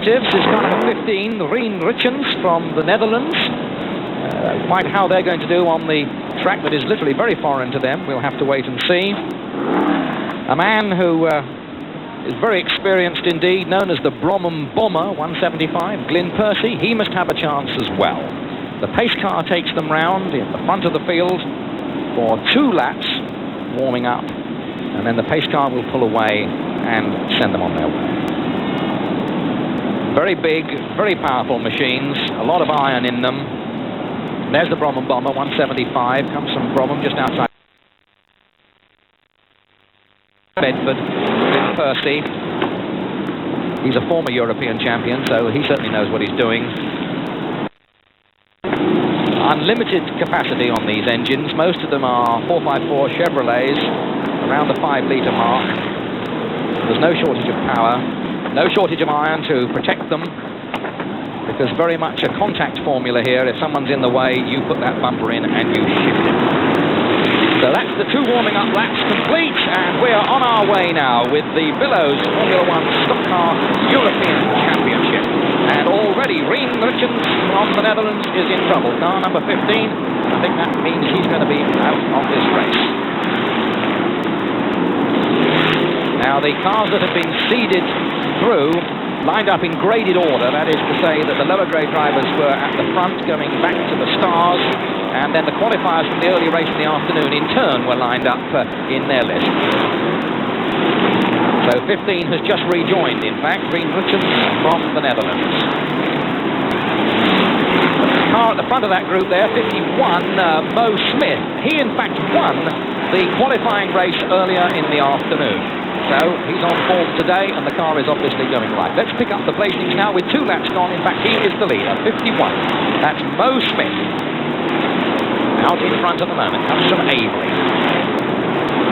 alternatives is car number 15, Rien Richens from the Netherlands. Quite how they're going to do on the track that is literally very foreign to them, we'll have to wait and see. A man who is very experienced indeed, known as the Bromham Bomber, 175, Glyn Percy. He must have a chance as well. The pace car takes them round in the front of the field for 2 laps, warming up, and then the pace car will pull away and send them on their way. Very big, very powerful machines, a lot of iron in them. There's the Bromham Bomber, 175, comes from Bromham, just outside Bedford. Glyn Percy, he's a former European champion, so he certainly knows what he's doing. Unlimited capacity on these engines. Most of them are 454 Chevrolets, around the 5-litre mark. There's no shortage of power, no shortage of iron to protect them, because very much a contact formula here. If someone's in the way, you put that bumper in and you shift it. So that's the 2 warming up laps complete, and we are on our way now with the Billows Formula 1 Stock Car European Championship. And already Rien Richens from the Netherlands is in trouble. Car number 15, I think that means he's going to be out of this race. Now the cars that have been seeded through lined up in graded order, that is to say that the lower grade drivers were at the front going back to the stars, and then the qualifiers from the early race in the afternoon in turn were lined up in their list. So 15 has just rejoined, in fact, Rien Richens from the Netherlands. Car at the front of that group there, 51, Mo Smith. He in fact won the qualifying race earlier in the afternoon. So he's on form today, and the car is obviously going right. Let's pick up the placings now with 2 laps gone. In fact, he is the leader, 51. That's Mo Smith. Out in front at the moment, comes from Avery.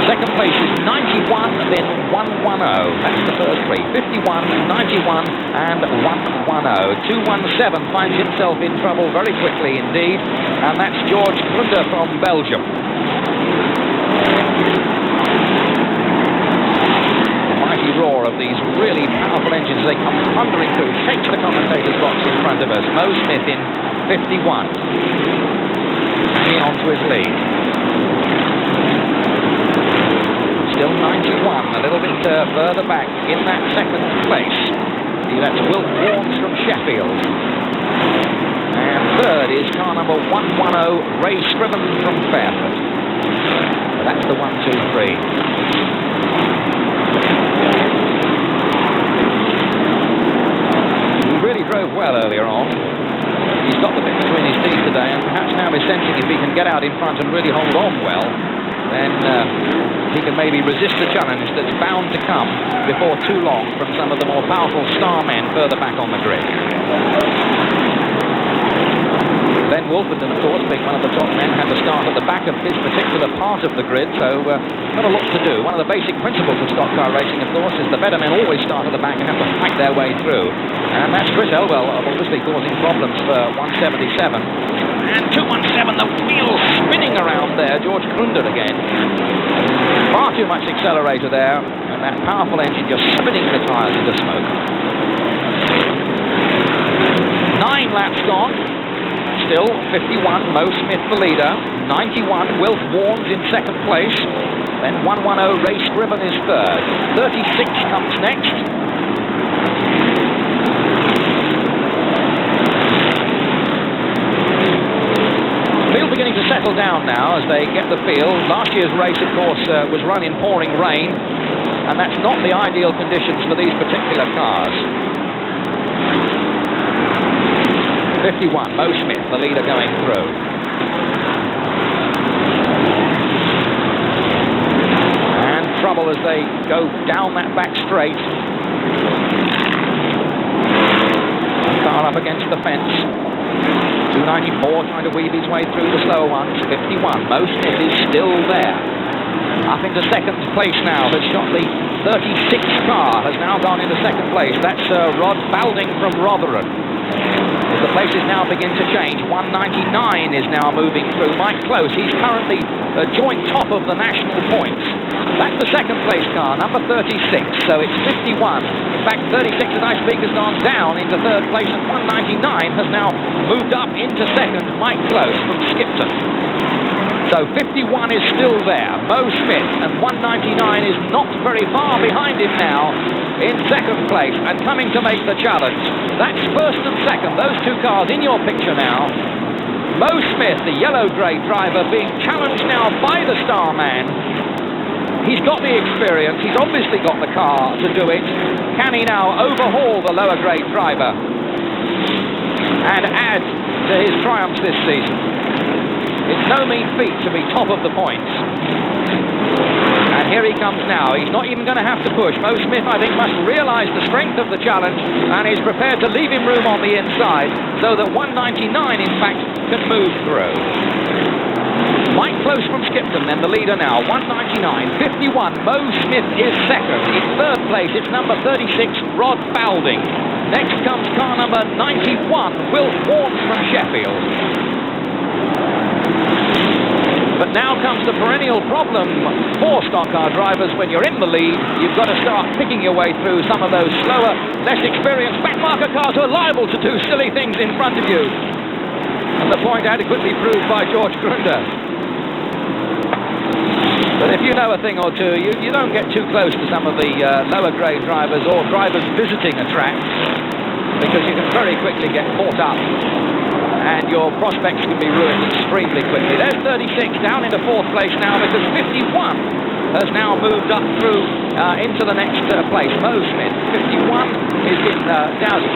Second place is 91, then 110. That's the first 3. 51, 91, and 110. 217 finds himself in trouble very quickly indeed, and that's George Grunder from Belgium. Roar of these really powerful engines. They come thundering through, shakes the commentator's box in front of us. Mo Smith in 51, hanging on to his lead. Still 91, a little bit further back in that second place. That's Will Warnes from Sheffield. And third is car number 110, Ray Scriven from Fairford. That's the 1, 2, 3. Drove well earlier on. He's got the bit between his teeth today, and perhaps now is sensing if he can get out in front and really hold on well, then he can maybe resist the challenge that's bound to come before too long from some of the more powerful star men further back on the grid. Ben Wolfenden, of course, being one of the top men, had to start at the back of his particular part of the grid, so not a lot to do. One of the basic principles of stock car racing, of course, is the better men always start at the back and have to fight their way through. And that's Chris Elwell, obviously causing problems for 177. And 217, the wheels spinning around there. George Grunder again. Far too much accelerator there, and that powerful engine just spinning the tyres into smoke. 9 laps gone. Still 51, Mo Smith the leader. 91, Wilf Warnes in second place. Then 110, Ray Scriven is third. 36 comes next. Field beginning to settle down now as they get the field. Last year's race, of course, was run in pouring rain, and that's not the ideal conditions for these particular cars. 51, Mo Smith, the leader going through. And trouble as they go down that back straight. Car up against the fence. 294 trying to weave his way through the slower ones. 51, Mo Smith is still there. Up into second place now. Has shot the 36 car. Has now gone into second place. That's Rod Balding from Rotherham. The places now begin to change. 199 is now moving through. Mike Close, he's currently joint top of the national points. That's the second place car, number 36. So it's 51, In fact, 36 as I speak has gone down into third place, and 199 has now moved up into second, Mike Close from Skipton. So 51 is still there, Mo Smith, and 199 is not very far behind him now in second place and coming to make the challenge. That's first and second, those two cars in your picture now. Mo Smith, the yellow-grey driver, being challenged now by the Starman. He's got the experience, he's obviously got the car to do it. Can he now overhaul the lower-grade driver and add to his triumphs this season? It's no mean feat to be top of the points. And here he comes now. He's not even going to have to push. Mo Smith, I think, must realise the strength of the challenge and is prepared to leave him room on the inside so that 199, in fact, can move through. Mike Close from Skipton, then the leader now. 199, 51. Mo Smith is second. In third place, it's number 36, Rod Balding. Next comes car number 91, Will Warnes from Sheffield. But now comes the perennial problem for stock car drivers. When you're in the lead, you've got to start picking your way through some of those slower, less experienced backmarker cars who are liable to do silly things in front of you. And the point adequately proved by George Grunder. But if you know a thing or two, you don't get too close to some of the lower grade drivers or drivers visiting a track, because you can very quickly get caught up and your prospects can be ruined extremely quickly. There's 36 down into fourth place now, because 51 has now moved up through into the next place. Mo Smith, 51 is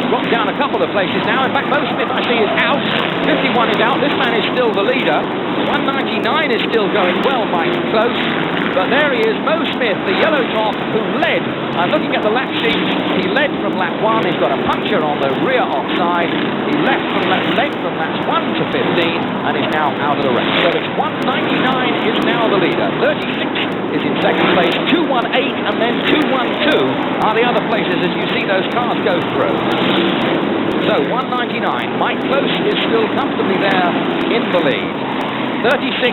dropped down a couple of places now. In fact, Mo Smith, I see, is out. 51 is out. This man is still the leader. 199 is still going well, Mike Close. But there he is, Mo Smith, the yellow top, who led. I'm looking at the lap sheet. He led from lap 1. He's got a puncture on the rear offside. He led from laps 1 to 15 and is now out of the race. So it's 199 is now the leader. 36 is in second place. 218 and then 212 are the other places as you see those cars go through. So 199, Mike Close is still comfortably there in the lead. 36